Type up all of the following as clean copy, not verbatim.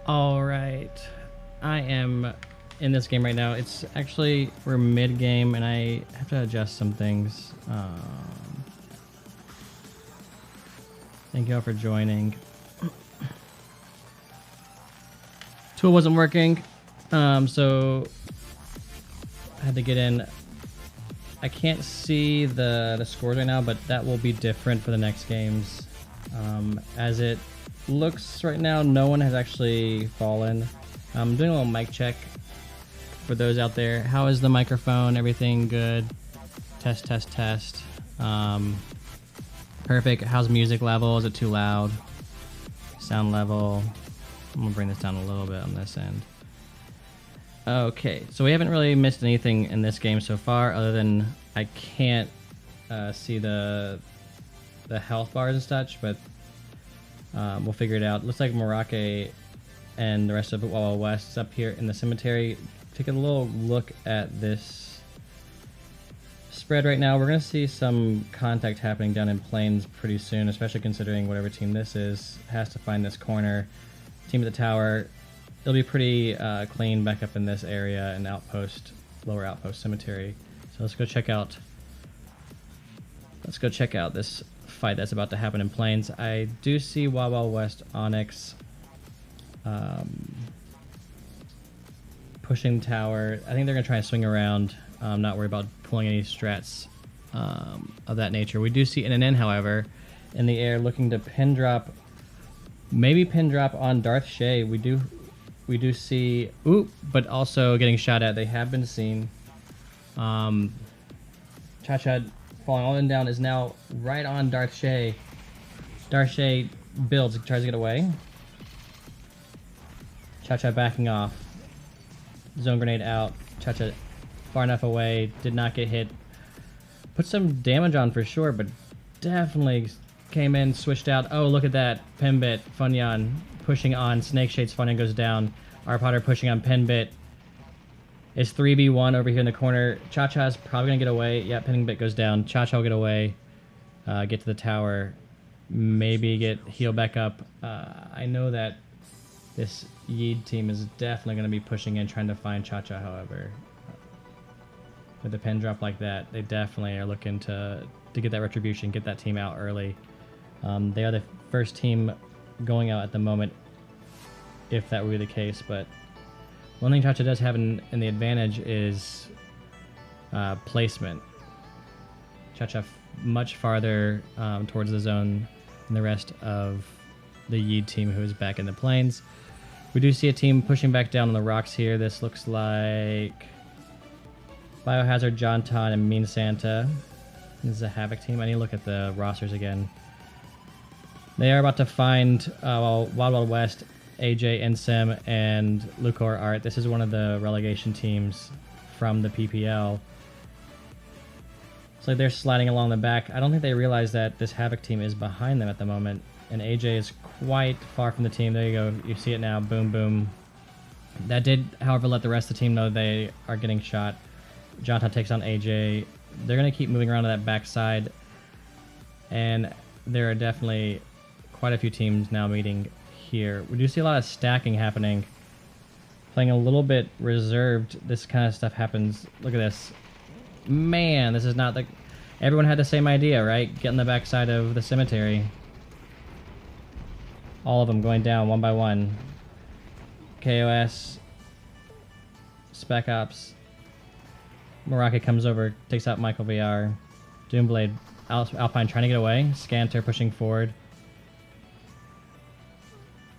All right, I am in this game right now. It's actually, we're mid game and I have to adjust some things. Thank you all for joining. Tool wasn't working, so I had to get in. I can't see the scores right now, but that will be different for the next games. As it looks right now, no one has actually fallen. I'm doing a little mic check for those out there. How is the microphone? Everything good? Test, test, test. Perfect. How's music level? Is it too loud? Sound level. I'm gonna bring this down a little bit on this end. Okay, so we haven't really missed anything in this game so far, other than I can't see the health bars and such, but we'll figure it out. Looks like Morocco and the rest of Wawa West is up here in the cemetery. Take a little look at this spread right now. We're going to see some contact happening down in Plains pretty soon, especially considering whatever team this is has to find this corner. Team at the tower, it'll be pretty clean back up in this area and outpost, lower outpost cemetery. So let's go check out this fight that's about to happen in Plains. I do see Wawa West Onyx pushing tower. I think they're going to try and swing around. I'm not worried about pulling any strats of that nature. We do see NNN, however, in the air looking to pin drop, maybe pin drop on Darth Shay. We do see, but also getting shot at. They have been seen. Cha-Cha falling all in down is now right on Darth Shay. Darth Shay builds, tries to get away. Cha-Cha backing off. Zone grenade out. Cha-Cha far enough away, did not get hit. Put some damage on for sure, but definitely came in, switched out. Oh, look at that. Pinbit, Funyan pushing on Snake Shades. Funyan goes down. R Potter pushing on Pinbit. It's 3v1 over here in the corner. Cha-Cha's probably going to get away. Yeah, Pinbit goes down. Cha-Cha will get away. Get to the tower. Maybe get healed back up. I know that this Yeed team is definitely going to be pushing in, trying to find Cha-Cha, however. With a pin drop like that, they definitely are looking to get that retribution, get that team out early. They are the first team going out at the moment, if that would be the case. But one thing Cha-Cha does have in the advantage is placement. Cha-Cha much farther towards the zone than the rest of the Yeed team, who is back in the plains. We do see a team pushing back down on the rocks here. This looks like Biohazard, Jonton, and Mean Santa. This is a Havoc team. I need to look at the rosters again. They are about to find Wild Wild West, AJ, Ensim, and Lucor Art. This is one of the relegation teams from the PPL. It's like they're sliding along the back. I don't think they realize that this Havoc team is behind them at the moment. And AJ is quite far from the team. There you go. You see it now. Boom, boom. That did, however, let the rest of the team know they are getting shot. Jonton takes on AJ. They're going to keep moving around to that backside. And there are definitely quite a few teams now meeting here. We do see a lot of stacking happening. Playing a little bit reserved. This kind of stuff happens. Look at this. Man, this is not the... Everyone had the same idea, right? Get on the backside of the cemetery. All of them going down one by one. KOS. Spec Ops. Morocco comes over, takes out Michael VR. Doomblade, Alpine trying to get away. Scanter pushing forward.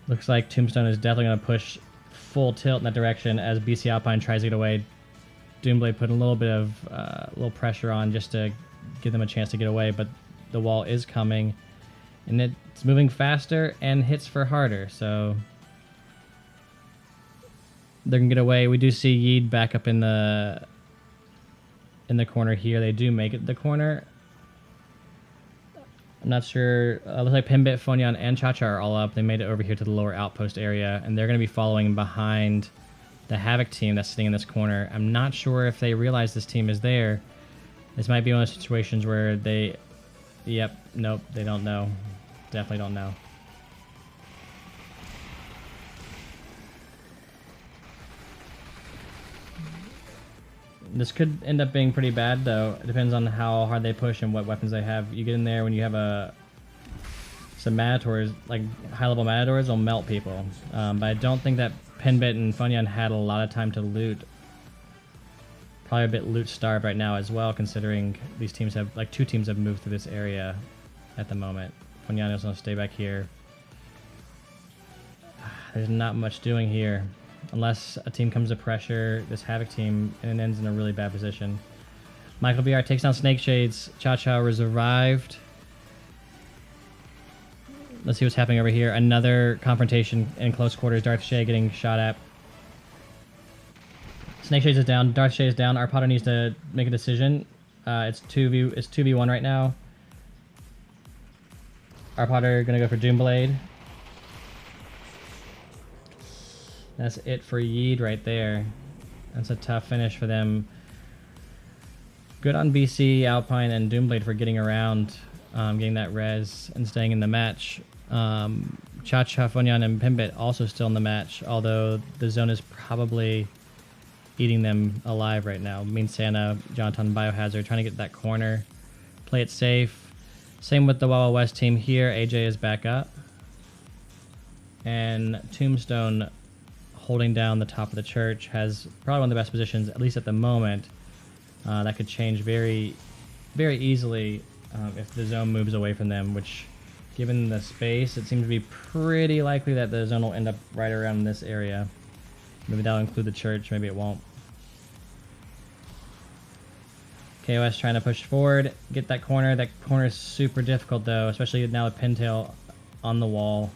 Looks like Tombstone is definitely going to push full tilt in that direction as BC Alpine tries to get away. Doomblade put a little bit of little pressure on just to give them a chance to get away, but the wall is coming. And it's moving faster and hits for harder, so they can get away. We do see Yeed back up in the corner here. They do make it the corner. I'm not sure. Looks like Pinbit, Fonyan, and Cha-Cha are all up. They made it over here to the lower outpost area, and they're going to be following behind the Havoc team that's sitting in this corner. I'm not sure if they realize this team is there. This might be one of those situations where they... Yep, nope, they don't know. Definitely don't know. This could end up being pretty bad, though. It depends on how hard they push and what weapons they have. You get in there when you have some Matadors, like high-level Matadors, will melt people. But I don't think that Pinbit and Funyan had a lot of time to loot. Probably a bit loot-starved right now as well, considering these teams have, like, 2 teams have moved through this area at the moment. Funyan is going to stay back here. There's not much doing here. Unless a team comes to pressure this Havoc team and it ends in a really bad position. Michael BR takes down Snake Shades. Cha-Cha was revived. Let's see what's happening over here. Another confrontation in close quarters. Darth Shay getting shot at. Snake Shades is down. Darth Shay is down. Our Potter needs to make a decision. It's 2v1 right now. Our Potter gonna go for Doomblade. That's it for Yeed right there. That's a tough finish for them. Good on BC, Alpine, and Doomblade for getting around, getting that res, and staying in the match. Cha-Cha, Funyan, and Pimbit also still in the match, although the zone is probably eating them alive right now. Mean Santa, Jonathan, Biohazard, trying to get that corner. Play it safe. Same with the Wawa West team here. AJ is back up. And Tombstone, holding down the top of the church, has probably one of the best positions, at least at the moment. That could change very, very easily if the zone moves away from them, which, given the space, it seems to be pretty likely that the zone will end up right around this area. Maybe that'll include the church, maybe it won't. KOS trying to push forward, get that corner. That corner is super difficult, though, especially now with Pintail on the wall.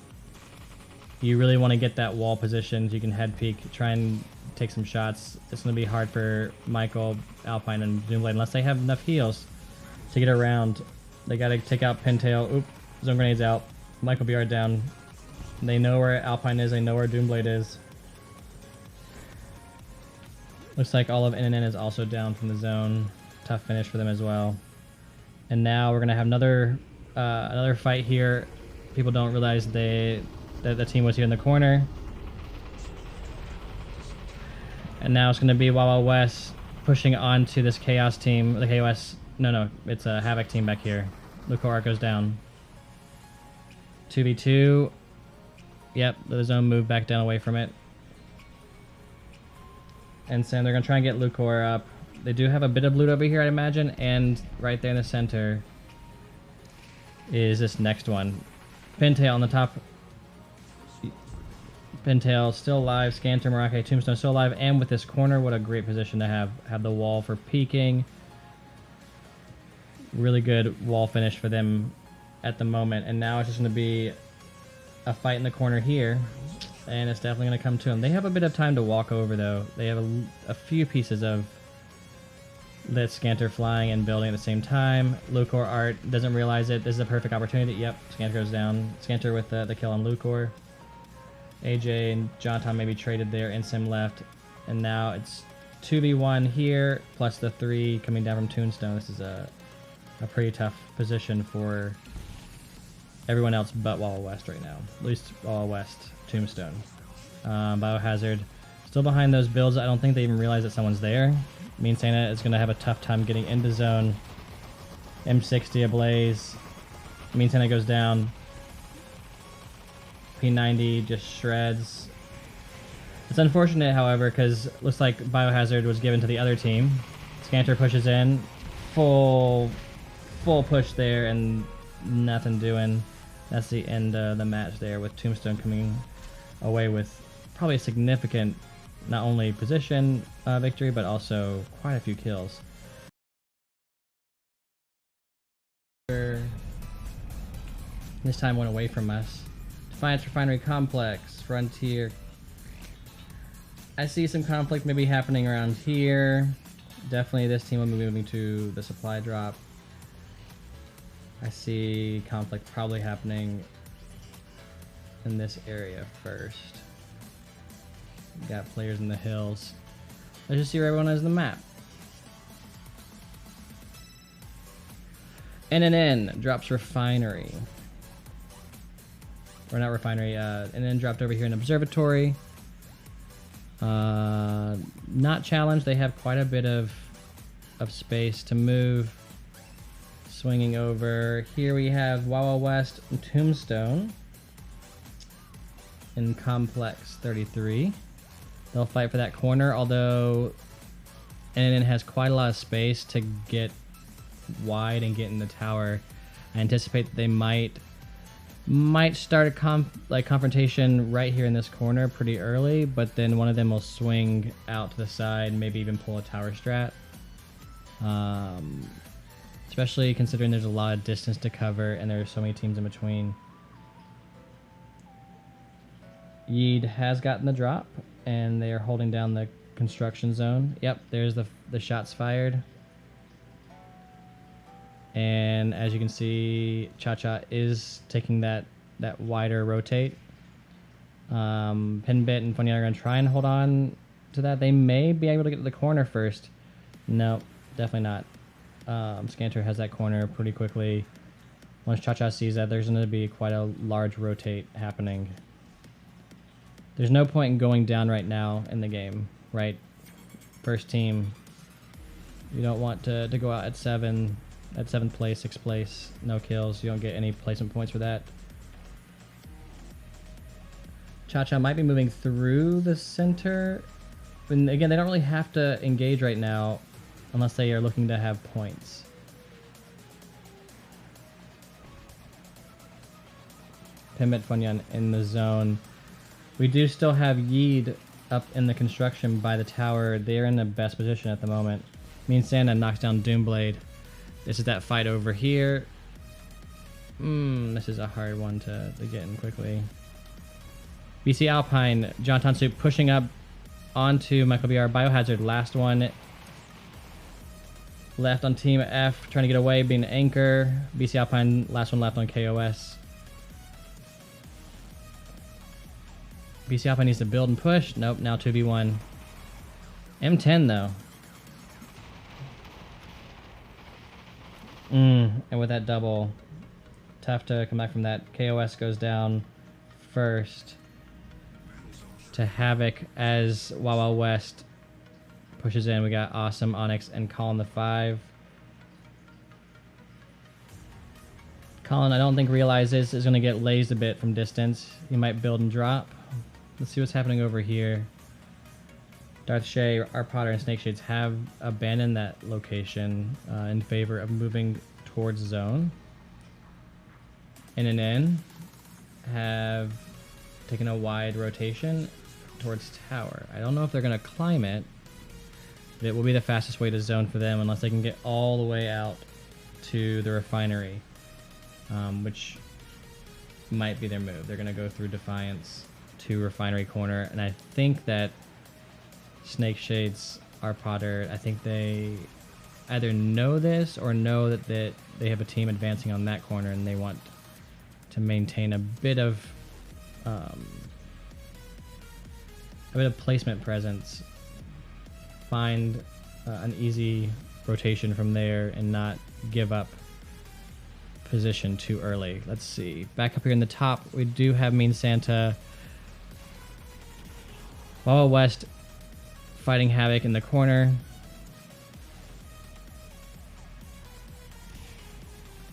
You really want to get that wall position so you can head peek, try and take some shots. It's going to be hard for Michael, Alpine, and Doomblade unless they have enough heals to get around. They got to take out Pintail. Oop, zone grenades out. Michael BR down. They know where Alpine is. They know where Doomblade is. Looks like all of NNN is also down from the zone. Tough finish for them as well. And now we're going to have another fight here. People don't realize that the team was here in the corner. And now it's going to be Wawa West pushing onto this Chaos team. The KOS, no, it's a Havoc team back here. Lucor goes down. 2v2. Yep, the zone moved back down away from it. And so they're going to try and get Lucor up. They do have a bit of loot over here, I'd imagine. And right there in the center is this next one. Pintail on the top. Pintail still alive. Scanter, Marake, Tombstone still alive. And with this corner, what a great position to have. Have the wall for peeking. Really good wall finish for them at the moment. And now it's just going to be a fight in the corner here. And it's definitely going to come to them. They have a bit of time to walk over, though. They have a few pieces of Lit Scanter flying and building at the same time. Lucor Art doesn't realize it. This is a perfect opportunity. Yep, Scanter goes down. Scanter with the kill on Lucor. AJ and Jonathan maybe traded there. Insim left. And now it's 2v1 here, plus the 3 coming down from Tombstone. This is a pretty tough position for everyone else but Wawa West right now. At least Wawa West, Tombstone. Biohazard still behind those builds. I don't think they even realize that someone's there. Mean Santa is going to have a tough time getting into zone. M60 ablaze. Mean Santa goes down. P90 just shreds. It's unfortunate, however, because looks like Biohazard was given to the other team. Scanter pushes in. Full push there and nothing doing. That's the end of the match there, with Tombstone coming away with probably a significant, not only position victory, but also quite a few kills. This time went away from us. Defiance Refinery Complex, Frontier. I see some conflict maybe happening around here. Definitely this team will be moving to the supply drop. I see conflict probably happening in this area first. Got players in the hills. Let's just see where everyone is in the map. NNN drops Refinery. Or not Refinery, NNN dropped over here in Observatory. Not challenged. They have quite a bit of of space to move. Swinging over. Here we have Wawa West and Tombstone in Complex 33. They'll fight for that corner, although NNN has quite a lot of space to get wide and get in the tower. I anticipate that they might start a confrontation right here in this corner pretty early, but then one of them will swing out to the side, maybe even pull a tower strat. Especially considering there's a lot of distance to cover and there are so many teams in between. Yeed has gotten the drop, and they are holding down the construction zone. Yep, there's the shots fired. And as you can see, Cha-Cha is taking that wider rotate. Pinbit and Funya are going to try and hold on to that. They may be able to get to the corner first. No, definitely not. Scanter has that corner pretty quickly. Once Cha-Cha sees that, there's going to be quite a large rotate happening. There's no point in going down right now in the game, right? First team, you don't want to go out at 7th place, 6th place, no kills. You don't get any placement points for that. Cha-Cha might be moving through the center. And again, they don't really have to engage right now unless they are looking to have points. Pimbit Funyan in the zone. We do still have Yeed up in the construction by the tower. They're in the best position at the moment. Me and Santa knocks down Doomblade. This is that fight over here. This is a hard one to get in quickly. BC Alpine, John Tansu pushing up onto Michael BR. Biohazard, last one left on Team F, trying to get away, being an anchor. BC Alpine, last one left on KOS. BC Alpine needs to build and push. Nope, now 2v1. M10 though. And with that double, tough to come back from that. KOS goes down first to Havoc as Wawa West pushes in. We got Awesome, Onyx, and Colin the 5. Colin, I don't think realizes is going to get lased a bit from distance. He might build and drop. Let's see what's happening over here. Darth Shay, our Potter, and Snake Shades have abandoned that location in favor of moving towards zone. NNN have taken a wide rotation towards tower. I don't know if they're going to climb it, but it will be the fastest way to zone for them unless they can get all the way out to the refinery, which might be their move. They're going to go through Defiance to refinery corner, and I think that Snake Shades, our Potter, I think they either know this or know that they have a team advancing on that corner and they want to maintain a bit of placement presence, find an easy rotation from there and not give up position too early. Let's see. Back up here in the top, we do have Mean Santa, Wawa West fighting Havoc in the corner.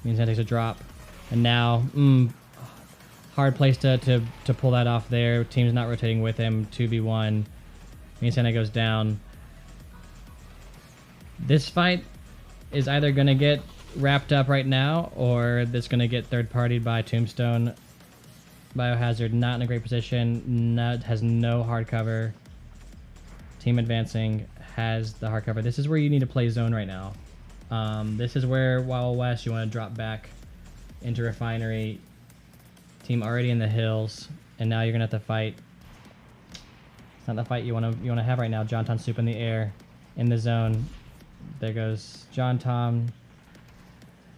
Mean Santa takes a drop. And now, hard place to pull that off there. Team's not rotating with him. 2v1. Mean Santa goes down. This fight is either going to get wrapped up right now, or it's going to get third-partied by Tombstone. Biohazard not in a great position. Has no hard cover. Team advancing has the hard cover. This is where you need to play zone right now. This is where Wild West you want to drop back into refinery. Team already in the hills, and now you're gonna have to fight. It's not the fight you want to have right now. John Tom Soup in the air, in the zone. There goes John Tom.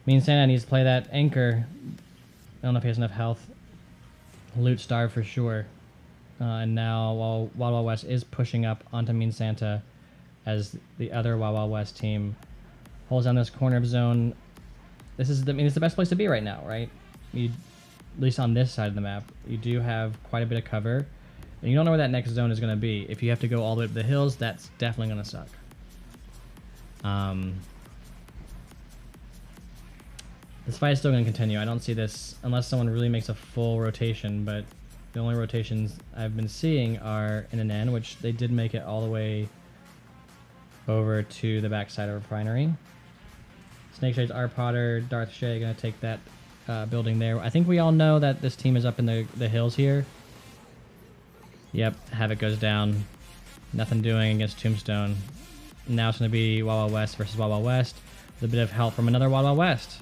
Mean Santa needs to play that anchor. I don't know if he has enough health. Loot Star for sure. And now Wild Wild West is pushing up onto Mean Santa as the other Wild Wild West team holds down this corner of zone. This is it's the best place to be right now, right? At least on this side of the map, you do have quite a bit of cover, and you don't know where that next zone is going to be. If you have to go all the way up the hills, that's definitely going to suck. This fight is still going to continue. I don't see this unless someone really makes a full rotation, but the only rotations I've been seeing are in an end, which they did make it all the way over to the backside of Refinery. Snake Shades, R. Potter, Darth Shay going to take that building there. I think we all know that this team is up in the hills here. Yep, Havoc goes down. Nothing doing against Tombstone. Now it's going to be Wild Wild West versus Wild Wild West. With a bit of help from another Wild Wild West.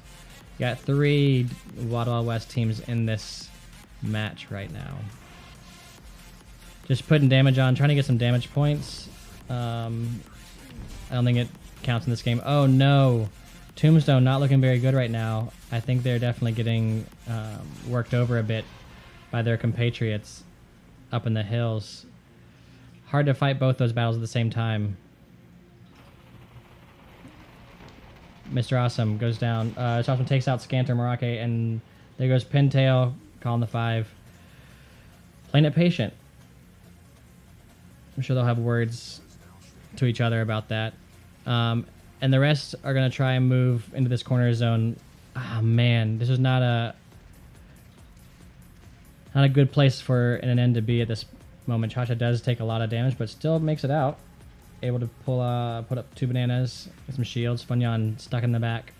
You got 3 Wild Wild West teams in this match right now. Just putting damage on, trying to get some damage points. I don't think it counts in this game. Oh no! Tombstone not looking very good right now. I think they're definitely getting worked over a bit by their compatriots up in the hills. Hard to fight both those battles at the same time. Mr. Awesome goes down. Mr. Awesome takes out Scanter, Marake, and there goes Pintail, calling the 5. Playing it patient. I'm sure they'll have words to each other about that. And the rest are going to try and move into this corner zone. Ah, man, this is not a good place for an end to be at this moment. Cha-Cha does take a lot of damage, but still makes it out. Able to put up 2 bananas, get some shields. Funyon stuck in the back.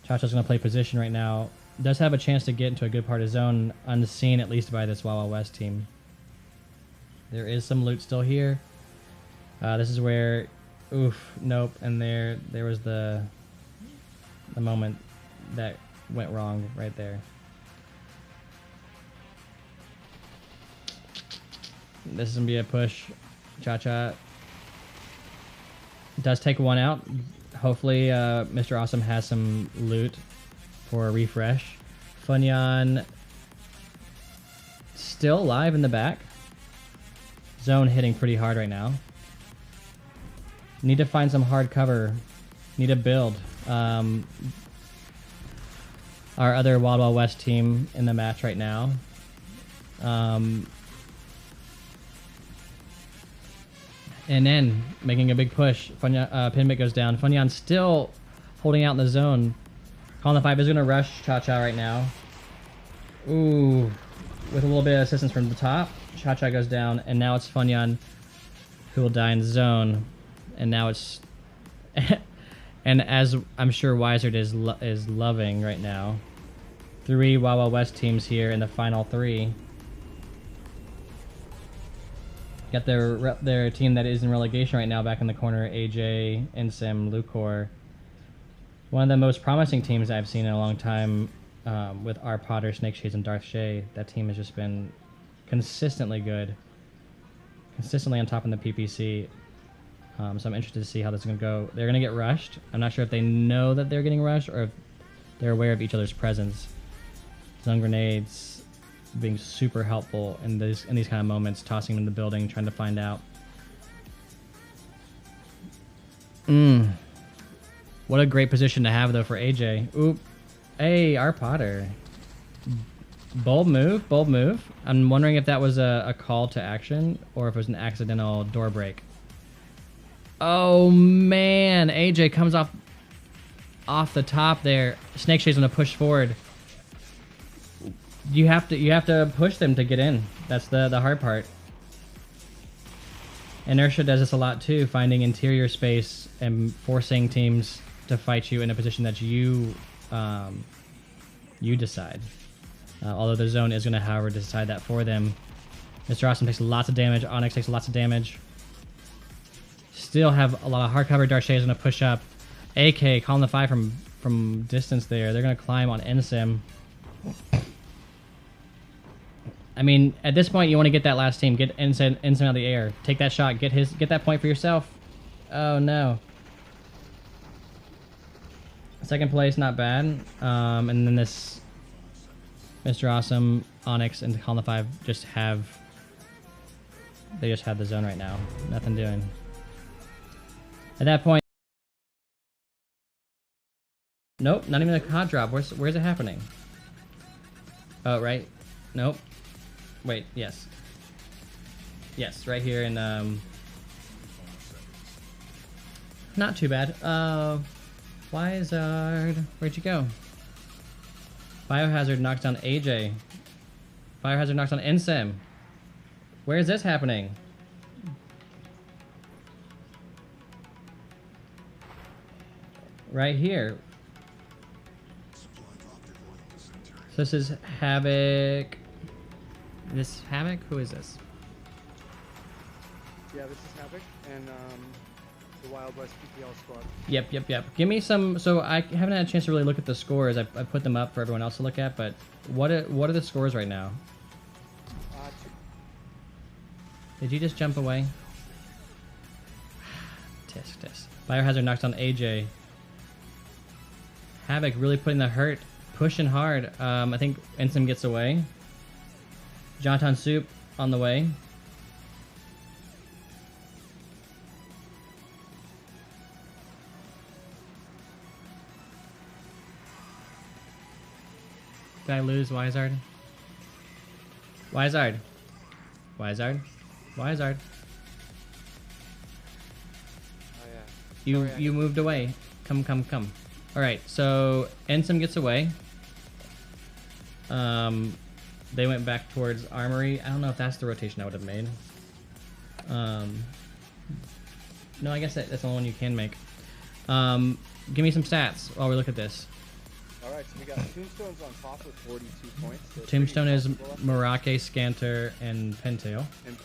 Cha-Cha's going to play position right now. Does have a chance to get into a good part of zone, unseen at least by this Wild Wild West team. There is some loot still here. This is where, oof, nope, and there was the moment that went wrong right there. This is gonna be a push. Cha-Cha does take one out. Hopefully, Mr. Awesome has some loot for a refresh. Funyon still alive in the back. Zone hitting pretty hard right now. Need to find some hard cover. Need to build. Our other Wild Wild West team in the match right now. And then making a big push. Pinbit goes down. Funyon still holding out in the zone. Calling the 5 is going to rush Cha-Cha right now. Ooh. With a little bit of assistance from the top. Cha-Cha goes down. And now it's Funyon who will die in the zone. And now it's... and as I'm sure Wizard is loving right now. 3 Wild Wild West teams here in the final 3. Got their team that is in relegation right now back in the corner. AJ, Insim, Lucor. One of the most promising teams I've seen in a long time with R. Potter, Snake Shades, and Darth Shay. That team has just been consistently good. Consistently on top in the PPC. So I'm interested to see how this is going to go. They're going to get rushed. I'm not sure if they know that they're getting rushed or if they're aware of each other's presence. Zone grenades being super helpful in these kind of moments, tossing them in the building, trying to find out. What a great position to have though for AJ. Oop. Hey, R. Potter. Bold move, bold move. I'm wondering if that was a call to action or if it was an accidental door break. Oh man, AJ comes off the top there. Snake Shade's gonna push forward. You have to push them to get in. That's the hard part. Inertia does this a lot too, finding interior space and forcing teams to fight you in a position that you decide. Although the zone is going to, however, decide that for them. Mr. Awesome takes lots of damage. Onyx takes lots of damage. Still have a lot of hard cover. Darth Shay is going to push up. AK calling the 5 from distance there. They're going to climb on Ensim. I mean, at this point, you want to get that last team. Get Ensign out of the air. Take that shot. Get that point for yourself. Oh, no. Second place, not bad. And then this Mr. Awesome, Onyx, and Column 5 just have... They just have the zone right now. Nothing doing. At that point... Nope, not even a hot drop. Where's it happening? Oh, right. Nope. Wait, yes. Yes, right here in, Not too bad. Wizard, where'd you go? Biohazard knocks down AJ. Biohazard knocks down Ensem. Where is this happening? Right here. So this is Havoc. This Havoc? Who is this? Yeah, this is Havoc and the Wild West PPL squad. Yep. Give me some. So I haven't had a chance to really look at the scores. I put them up for everyone else to look at, but what are the scores right now? Did you just jump away? Tisk. Biohazard knocks down AJ. Havoc really putting the hurt, pushing hard. I think Ensem gets away. Jonathan Soup on the way. Did I lose Wizard? Wizard. Oh yeah. You moved away. Come. All right. So Ensem gets away. They went back towards Armory. I don't know if that's the rotation I would have made. No, I guess that's the only one you can make. Give me some stats while we look at this. Alright, so we got Tombstone's on top with 42 points. So Tombstone is Merake, Scanter, and Pintail. And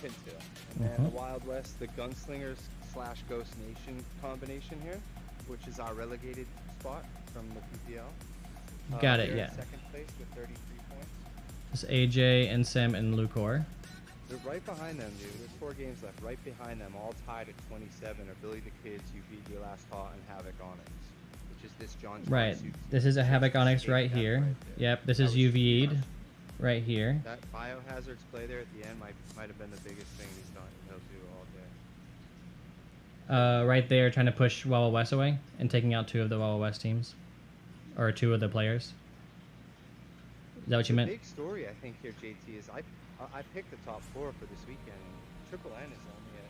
then the Wild West, the Gunslingers / Ghost Nation combination here, which is our relegated spot from the PPL. Got it, yeah. Second place with 33 points. This is AJ, Ensem, and Lucor. They're right behind them, dude. There's 4 games left. Right behind them, all tied at 27, are Billy the Kids, UV, Your Last Hot, and Havoc Onyx. Which is this John Right. This is a Havoc Onyx right here. Yep, this is UV'd right here. That Biohazard's play there at the end might have been the biggest thing he'll do all day. Right there, trying to push Wawa West away and taking out 2 of the Wawa West teams. Or 2 of the players. Is that what you meant? The big story, I think, here, JT, is I picked the top 4 for this weekend, and Triple N is only at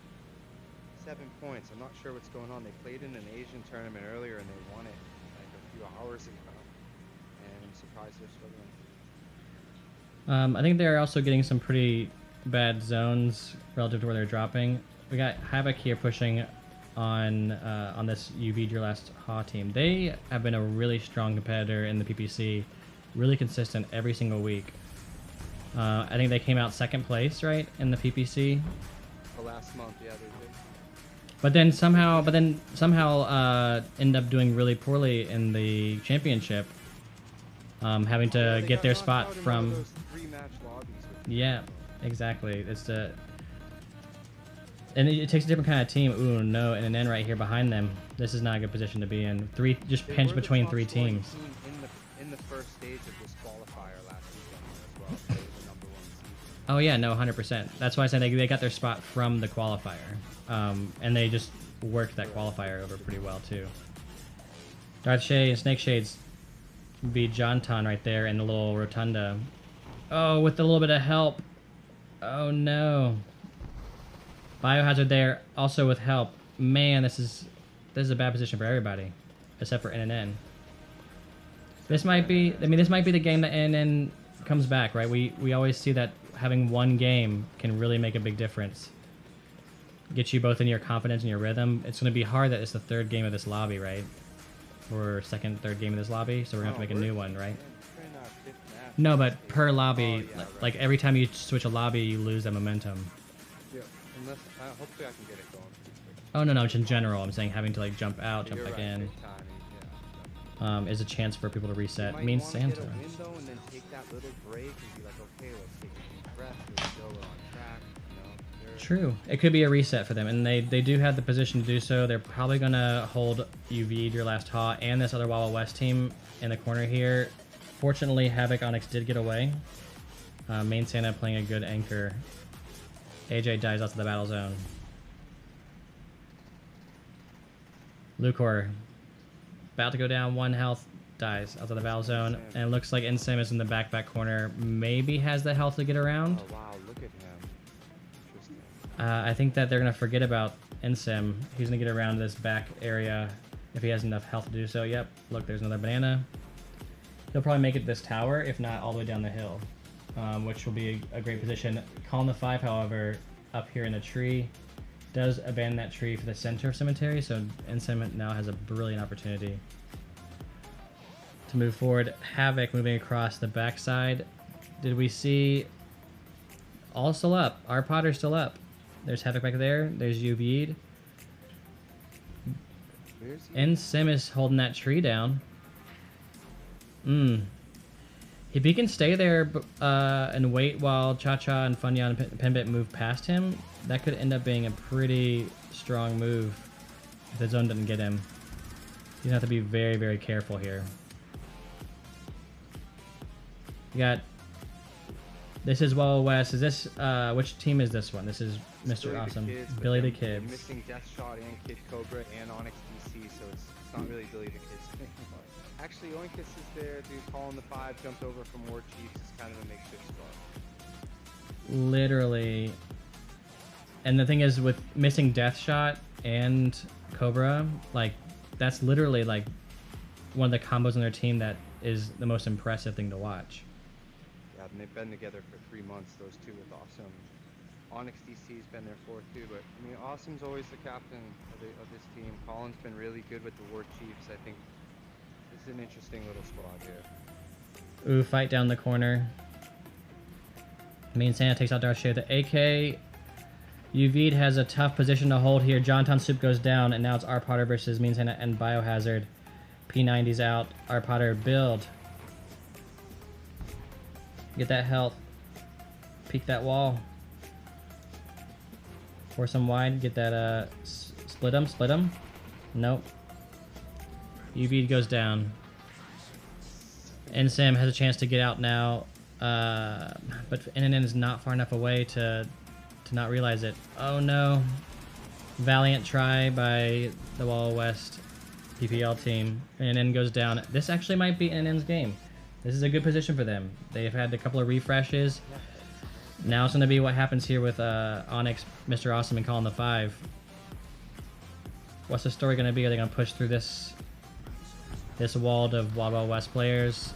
7 points. I'm not sure what's going on. They played in an Asian tournament earlier, and they won it like a few hours ago. And I'm surprised they're struggling. I think they're also getting some pretty bad zones relative to where they're dropping. We got Havoc here pushing on this UV Your Last Ha team. They have been a really strong competitor in the PPC, really consistent every single week. I think they came out 2nd place, right, in the PPC. The last month, yeah, they did. But then somehow end up doing really poorly in the championship, having to get their spot from. Those 3-match lobbies. Yeah, exactly. And it takes a different kind of team. Ooh, no, and an N right here behind them. This is not a good position to be in. Just pinched between 3 teams. In the first stage of this qualifier last weekend as well. They were the #1 seed. Oh yeah, no, 100%. That's why I said they got their spot from the qualifier, and they just worked that qualifier over pretty well too. Darth Shay and Snake Shades beat Jonton right there in the little rotunda. Oh, with a little bit of help. Oh no. Biohazard there, also with help. Man, this is a bad position for everybody, except for NNN. This might be the game that NNN comes back, right? We always see that having one game can really make a big difference. Get you both in your confidence and your rhythm. It's going to be hard that it's the 3rd game of this lobby, right? Or 2nd, 3rd game of this lobby, so we're going to have to make a new one, right? No, but per lobby, like every time you switch a lobby, you lose that momentum. Yeah, unless hopefully I can get it going. Oh no, just in general. I'm saying having to like jump out, jump back in, is a chance for people to reset. I mean Santa. Get a window and then take that little break and be like, okay, let's take a deep breath. Let's go. We're on track. You know, True. It could be a reset for them, and they do have the position to do so. They're probably gonna hold UV Your Last Ha and this other Wawa West team in the corner here. Fortunately, Havoc Onyx did get away. Main Santa playing a good anchor. AJ dies out to the battle zone. Lucor about to go down, 1 health, dies out of the battle zone, and it looks like Ensem is in the back corner. Maybe has the health to get around. Oh wow, look at him. Interesting. I think that they're gonna forget about Ensim. He's going to get around this back area if he has enough health to do so. Yep, look, there's another banana. He'll probably make it this tower, if not all the way down the hill, which will be a great position. Column the 5, however, up here in the tree, does abandon that tree for the center of cemetery, so Ensim now has a brilliant opportunity to move forward. Havoc moving across the backside. Did we see... all still up. Our Potter's still up. There's Havoc back there. There's Uvid. Ensim is holding that tree down. If he can stay there and wait while Cha-Cha and Funyan and Pinbit move past him, that could end up being a pretty strong move if the zone doesn't get him. You have to be very, very careful here. You got... this is Wild West. Is this... which team is this one? This is Mr. Awesome. Billy the Kids. Missing Death Shot and Kid Cobra and Onyx DC, so it's not really Billy the Kids. Actually, Oinkus is there, dude. Calling the 5, jumped over from War Chiefs. It's kind of a makeshift squad. Literally. And the thing is, with missing Death Shot and Cobra, like, that's literally, like, one of the combos on their team that is the most impressive thing to watch. Yeah, and they've been together for 3 months, those two with Awesome. Onyx DC's been there for too, but, I mean, Awesome's always the captain of this team. Colin's been really good with the War Chiefs, I think. This is an interesting little squad here. Ooh, fight down the corner. Main Santa takes out Darth Shade. The AK. Uvid has a tough position to hold here. Jonathan Soup goes down, and now it's R. Potter versus Mean Santa and Biohazard. P90's out. R. Potter build. Get that health. Peek that wall. Force him wide. Get that, split him. Nope. Uvid goes down. Ensim has a chance to get out now, but NNN is not far enough away to not realize it. Oh no. Valiant try by the Wild West PPL team. NNN goes down. This actually might be NNN's game. This is a good position for them. They've had a couple of refreshes. Now it's going to be what happens here with Onyx, Mr. Awesome, and Calling the 5. What's the story going to be? Are they going to push through this wall of Wild Wild West players,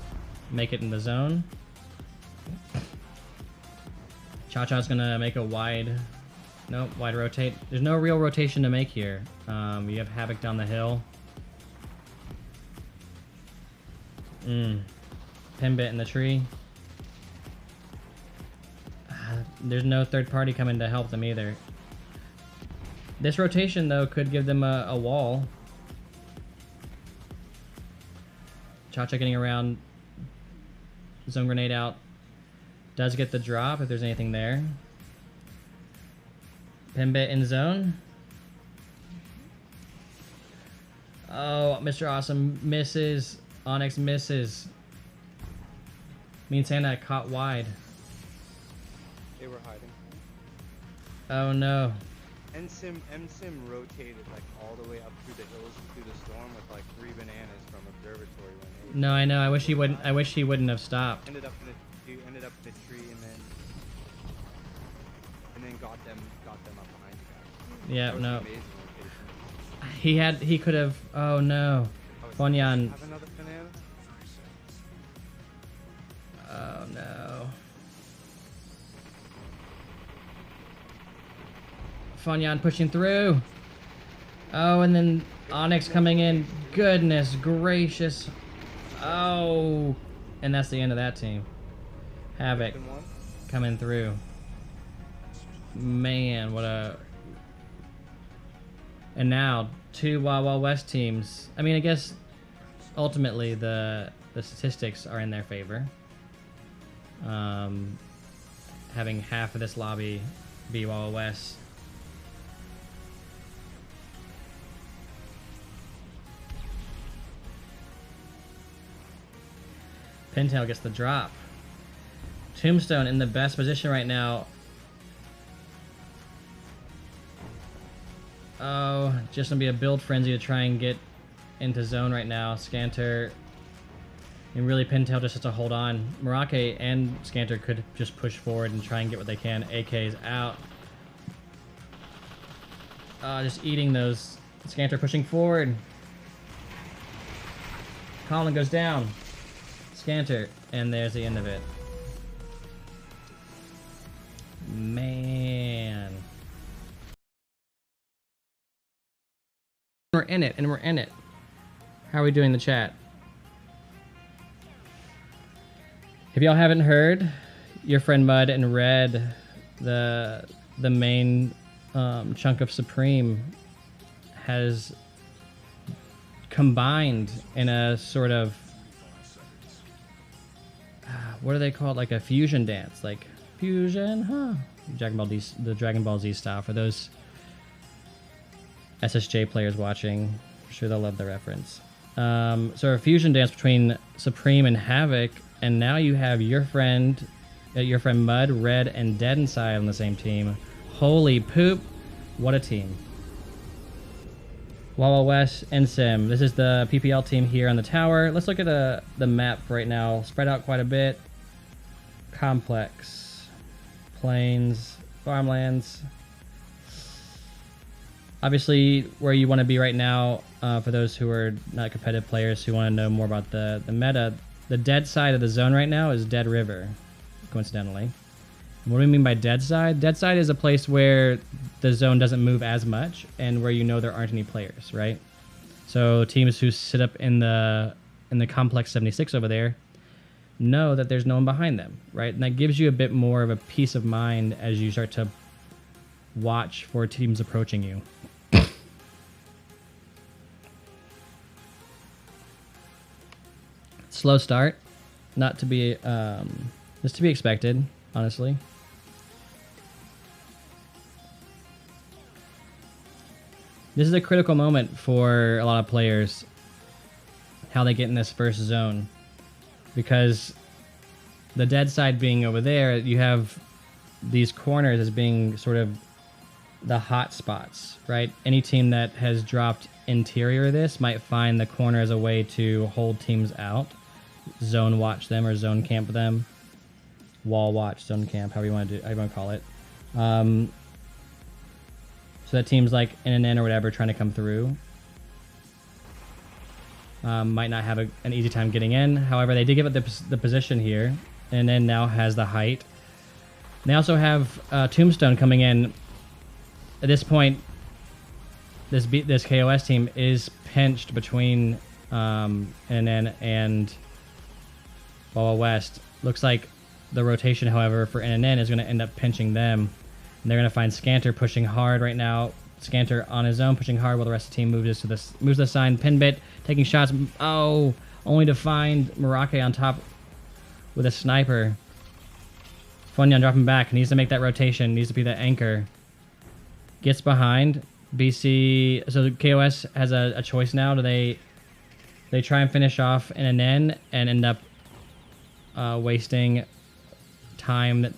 make it in the zone? Cha-Cha's gonna make a wide rotate. There's no real rotation to make here. You have Havoc down the hill. Pinbit in the tree. There's no third party coming to help them either. This rotation, though, could give them a wall. Cha-Cha getting around. Zone grenade out. Does get the drop if there's anything there. Pinbit in zone. Oh, Mr. Awesome misses. Onyx misses. Mean Santa caught wide. They were hiding. Oh no. Ensim rotated like all the way up through the hills and through the storm with like 3 bananas from observatory when they No, I know. I wish he wouldn't have stopped. ended up in the tree and then got them up behind you guys. Yeah, That was no. an amazing rotation. He could have. Oh no. Funyan. Have another banana? Oh no. Funyan pushing through. Oh, and then Onyx coming in. Goodness gracious. Oh. And that's the end of that team. Havoc coming through. Man, what a... And now, 2 Wild Wild West teams. I mean, I guess ultimately the statistics are in their favor. Having half of this lobby be Wild Wild West. Pintail gets the drop. Tombstone in the best position right now. Oh, just gonna be a build frenzy to try and get into zone right now. Scanter and really Pintail just has to hold on. Merake and Scanter could just push forward and try and get what they can. AK is out. Just eating those. Scanter pushing forward. Colin goes down. Scanter. And there's the end of it. Man. We're in it, and we're in it. How are we doing in the chat? If y'all haven't heard, your friend Mud and Red, the main chunk of Supreme, has combined in a sort of what are they called? Like a fusion dance, like fusion, huh? The Dragon Ball Z style. For those SSJ players watching, I'm sure they'll love the reference. So a fusion dance between Supreme and Havoc, and now you have your friend Mud, Red, and Dead Inside on the same team. Holy poop! What a team! Wawa West and Sim. This is the PPL team here on the tower. Let's look at the map right now. Spread out quite a bit. Complex, plains, farmlands. Obviously, where you want to be right now, for those who are not competitive players who want to know more about the meta, the dead side of the zone right now is Dead River, coincidentally. What do we mean by dead side? Dead side is a place where the zone doesn't move as much and where you know there aren't any players, right? So teams who sit up in the complex 76 over there know that there's no one behind them, right? And that gives you a bit more of a peace of mind as you start to watch for teams approaching you. Slow start, not to be just to be expected, honestly. This is a critical moment for a lot of players, how they get in this first zone, because the dead side being over there, you have these corners as being sort of the hot spots, right? Any team that has dropped interior of this might find the corner as a way to hold teams out, zone watch them or zone camp them, wall watch, zone camp, however you want to call it. So that teams like NNN or whatever trying to come through might not have an easy time getting in. However, they did give it the position here. NNN now has the height. They also have Tombstone coming in. At this point, this KOS team is pinched between NNN and Wawa West. Looks like the rotation, however, for NNN is going to end up pinching them. And they're going to find Scanter pushing hard right now. Scanter on his own, pushing hard while the rest of the team moves to the sign. Pinbit, taking shots. Oh, only to find Merake on top with a sniper. Funyan dropping back. Needs to make that rotation. Needs to be the anchor. Gets behind. BC. So KOS has a choice now. Do they try and finish off NNN and end up wasting time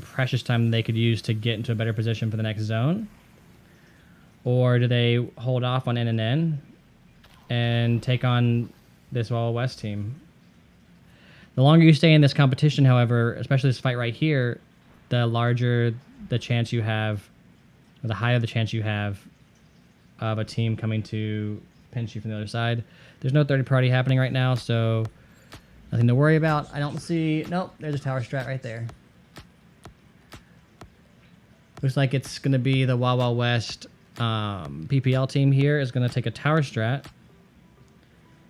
precious time that they could use to get into a better position for the next zone? Or do they hold off on NNN and take on this Wawa West team? The longer you stay in this competition, however, especially this fight right here, the larger the chance you have, or the higher the chance you have of a team coming to pinch you from the other side. There's no third party happening right now, so nothing to worry about. I don't see... Nope, there's a tower strat right there. Looks like it's going to be the Wawa West PPL team here is going to take a tower strat.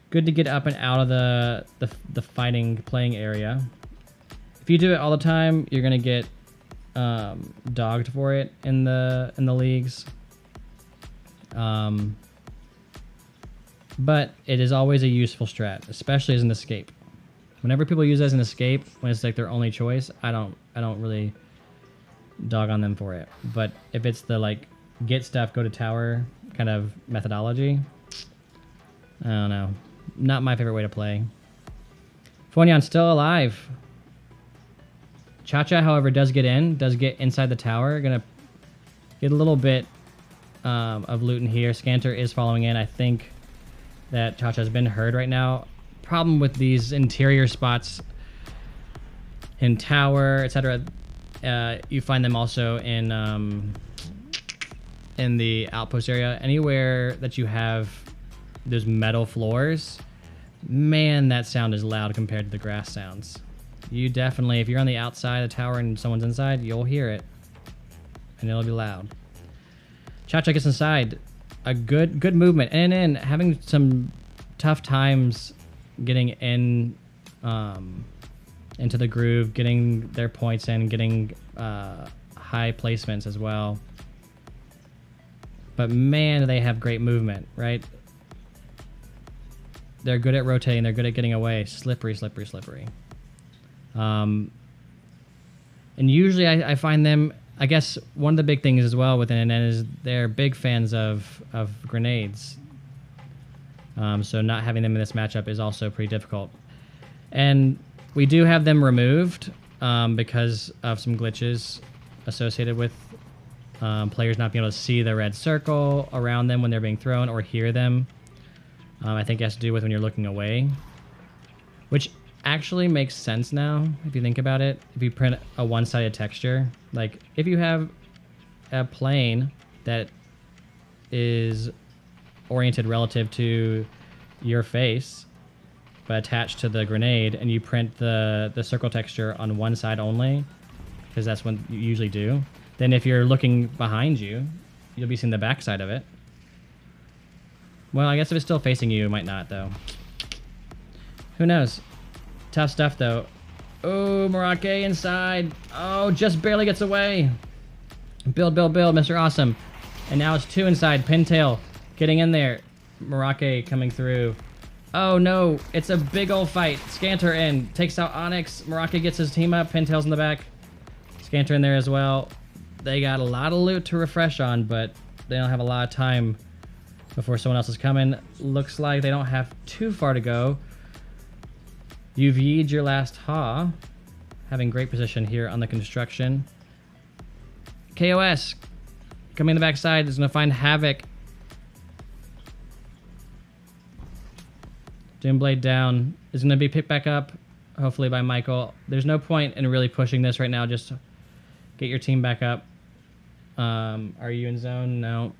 Good to get up and out of the fighting playing area. If you do it all the time, you're going to get dogged for it in the leagues. But it is always a useful strat, especially as an escape. Whenever people use it as an escape, when it's like their only choice, I don't really dog on them for it. But if it's the like get stuff, go to tower kind of methodology, I don't know. Not my favorite way to play. Fuanyan's still alive. Cha-Cha, however, does get inside the tower. Gonna get a little bit of loot in here. Scanter is following in. I think that Cha-Cha's been heard right now. Problem with these interior spots in tower, etc. You find them also in in the outpost area, anywhere that you have those metal floors, man, that sound is loud compared to the grass sounds. You definitely, if you're on the outside of the tower and someone's inside, you'll hear it, and it'll be loud. Cha-Cha gets inside. A good movement. And then having some tough times getting in into the groove, getting their points in, getting high placements as well. But man, do they have great movement, right? They're good at rotating. They're good at getting away. Slippery, slippery, slippery. And usually I find them, I guess one of the big things as well within NN is they're big fans of grenades. So not having them in this matchup is also pretty difficult. And we do have them removed because of some glitches associated with players not being able to see the red circle around them when they're being thrown or hear them. I think it has to do with when you're looking away, which actually makes sense now if you think about it. If you print a one-sided texture, like if you have a plane that is oriented relative to your face but attached to the grenade, and you print the circle texture on one side only, because that's what you usually do, then if you're looking behind you, you'll be seeing the back side of it. Well, I guess if it's still facing you, it might not, though. Who knows? Tough stuff, though. Oh, Merake inside. Oh, just barely gets away. Build, build, build, Mr. Awesome. And now it's 2 inside. Pintail getting in there. Merake coming through. Oh, no. It's a big old fight. Scanter in. Takes out Onyx. Merake gets his team up. Pintail's in the back. Scanter in there as well. They got a lot of loot to refresh on, but they don't have a lot of time before someone else is coming. Looks like they don't have too far to go. You've yeed your last Ha. Having great position here on the construction. KOS coming in the backside is going to find Havoc. Doomblade down. Is going to be picked back up, hopefully by Michael. There's no point in really pushing this right now. Just get your team back up. Are you in zone? No.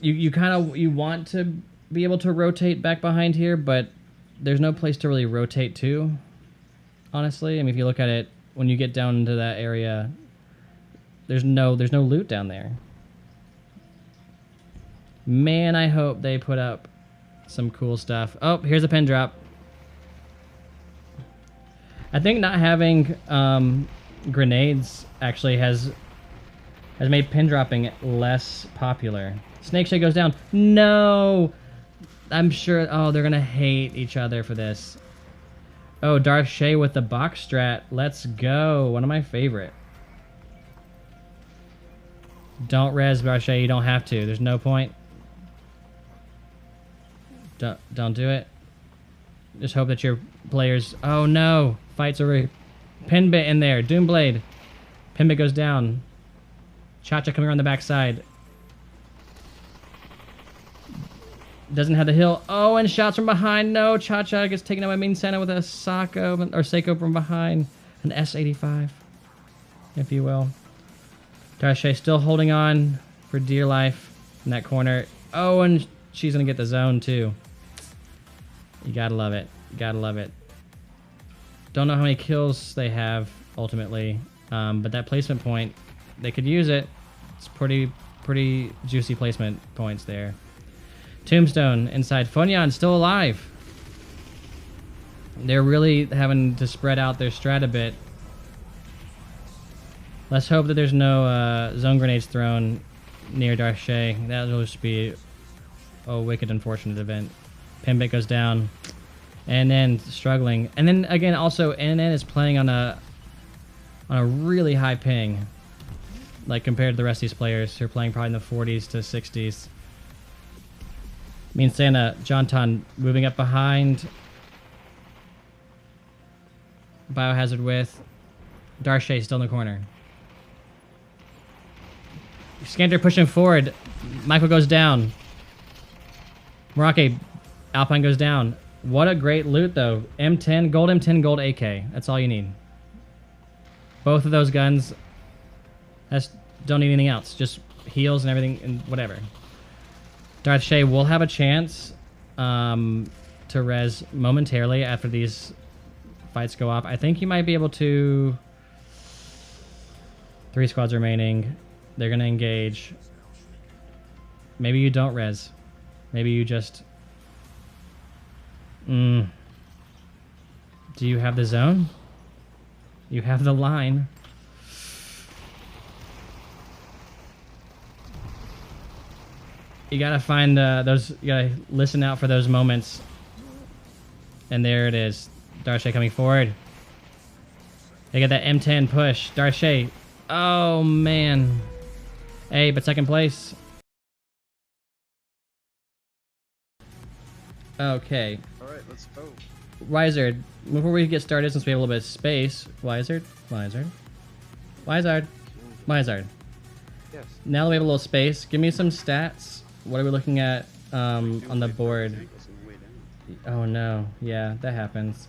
You kind of want to be able to rotate back behind here, but there's no place to really rotate to, honestly. I mean, if you look at it, when you get down into that area, there's no loot down there. Man, I hope they put up some cool stuff. Oh, here's a pin drop. I think not having grenades actually has made pin dropping less popular. Snake Shake goes down. No! I'm sure... Oh, they're going to hate each other for this. Oh, Darth Shay with the box strat. Let's go. One of my favorite. Don't res, Darth Shay. You don't have to. There's no point. Don't do it. Just hope that your players... Oh, no. Fight's over. Pinbit in there. Doomblade. Pinbit goes down. Cha-Cha coming around the backside. Doesn't have the hill. Oh, and shots from behind. No, Cha-Cha gets taken out by Mean Santa with a Sako from behind. An S85, if you will. Darth Shay still holding on for dear life in that corner. Oh, and she's going to get the zone, too. You got to love it. You got to love it. Don't know how many kills they have, ultimately. But that placement point, they could use it. It's pretty juicy placement points there. Tombstone inside. Funyan still alive. They're really having to spread out their strat a bit. Let's hope that there's no zone grenades thrown near Darth Shay. That will just be a wicked unfortunate event. Pinbit goes down. And then struggling. And then again, also NN is playing on a really high ping. Like compared to the rest of these players who are playing probably in the 40s to 60s. Mean Santa, Jonton moving up behind. Biohazard with. Darth Shay still in the corner. Scanter pushing forward. Michael goes down. Merake, Alpine goes down. What a great loot, though. M10, gold M10, gold AK. That's all you need. Both of those guns. That's don't need anything else. Just heals and everything and whatever. Darth Shay will have a chance to res momentarily after these fights go off. I think you might be able to... 3 squads remaining. They're going to engage. Maybe you don't res. Maybe you just... Do you have the zone? You have the line. You gotta find those. You gotta listen out for those moments. And there it is. Darshay coming forward. They get that M10 push. Darshay. Oh man. Hey, but second place. Okay. Alright, let's go. Wizard, before we get started, since we have a little bit of space, Wizard. Yes. Now that we have a little space, give me some stats. What are we looking at on the board? Oh no, yeah, that happens.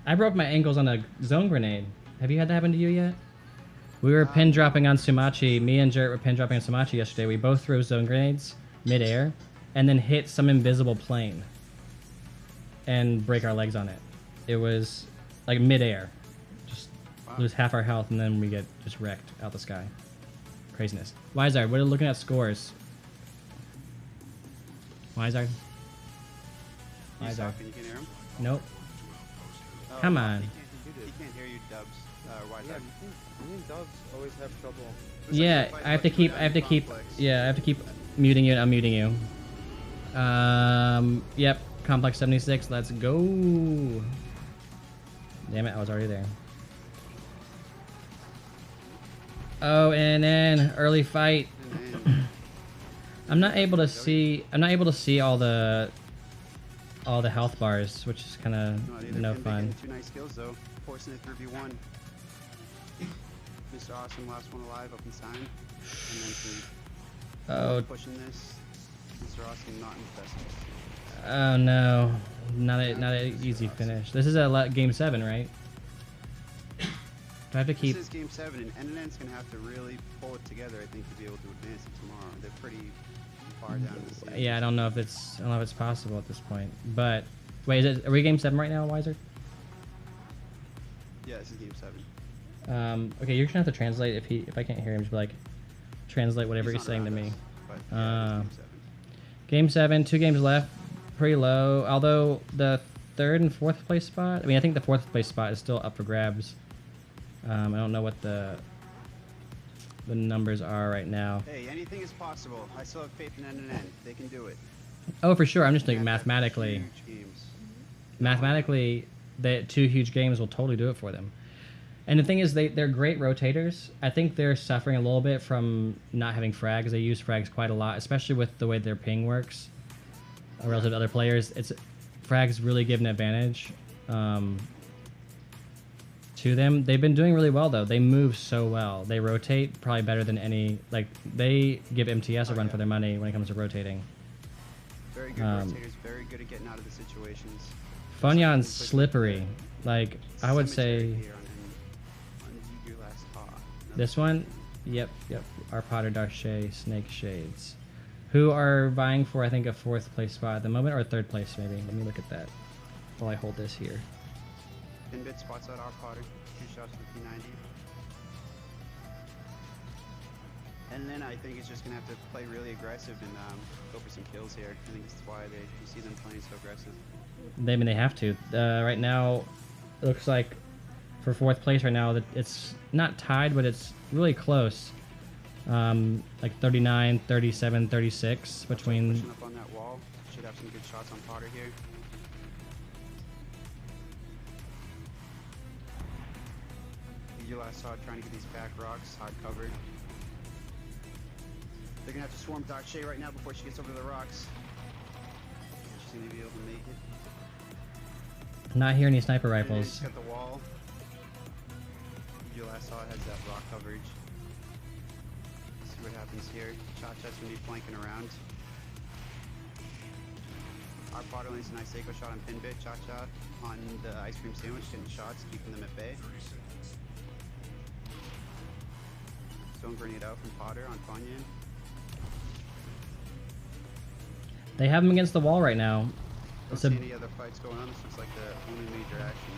I broke my ankles on a zone grenade. Have you had that happen to you yet? We were pin dropping on Sumachi. Me and Jert were pin dropping on Sumachi yesterday. We both threw zone grenades mid-air and then hit some invisible plane and break our legs on it. It was like mid-air. Just lose half our health and then we get just wrecked out the sky. Craziness. Wizard, we're looking at scores. Wizard. He's talking, you can hear him? Nope. Oh, Come on. He can't hear you, Dubs. Why is Yeah, that? me and Dubs always have trouble. Yeah, I have to keep muting you and unmuting you. Yep, Complex 76, let's go. Damn it, I was already there. Oh, and then early fight. I'm not able to see all the health bars, which is kind of no fun. 2 nice kills though, forcing it 3v1. Mr. Awesome, last one alive, up in time. And then Oh, pushing this. Mr. Awesome not in the best. oh no, not an easy finish. This is a game 7, right? Do I have to keep? This is game 7, and NNN's gonna have to really pull it together, I think, to be able to advance it tomorrow. They're pretty far down the stage. Yeah, I don't know if it's possible at this point. But wait, are we game 7 right now, Wiser? Yeah, this is game 7. Okay, you're gonna have to translate if I can't hear him. Just be like, translate whatever he's saying to me. But yeah, Game 7, 2 games left, pretty low. Although the 3rd and 4th place spot, I think the 4th place spot is still up for grabs. I don't know what the numbers are right now. Hey, anything is possible. I still have faith in NNN. They can do it. Oh, for sure. I'm just thinking mathematically. Huge games. Mathematically, the 2 huge games will totally do it for them. And the thing is, they're great rotators. I think they're suffering a little bit from not having frags. They use frags quite a lot, especially with the way their ping works relative to other players. Frags really give an advantage to them. They've been doing really well, though. They move so well. They rotate probably better than any... Like, they give MTS a run for their money when it comes to rotating. Very good rotators. Very good at getting out of the situations. Funyon's slippery. Like, I would say... This one? Yep. Our Potter, Darshay, Snake Shades. Who are vying for, I think, a 4th place spot at the moment, or 3rd place, maybe. Let me look at that while I hold this here. Pinbit spots out our Potter. 2 shots for P90. And then I think it's just going to have to play really aggressive and go for some kills here. I think that's why you see them playing so aggressive. They have to. Right now, it looks like for 4th place right now, that it's not tied, but it's really close. Like 39, 37, 36 between... Pushing up on that wall. Should have some good shots on Potter here. You last saw trying to get these back rocks hard covered. They're gonna have to swarm Darshay right now before she gets over to the rocks. She's gonna be able to make it. Not hearing any sniper And then rifles. she's got the wall. You last saw it has that rock coverage. Let's see what happens here. Cha-Cha's gonna be flanking around. Our Potter lands a nice Seiko shot on Pinbit. Cha-Cha on the ice cream sandwich, getting shots, keeping them at bay. Stone grenade out from Potter on Funyun. They have him against the wall right now. Don't It's see a, any other fights going on. This looks like the only major action.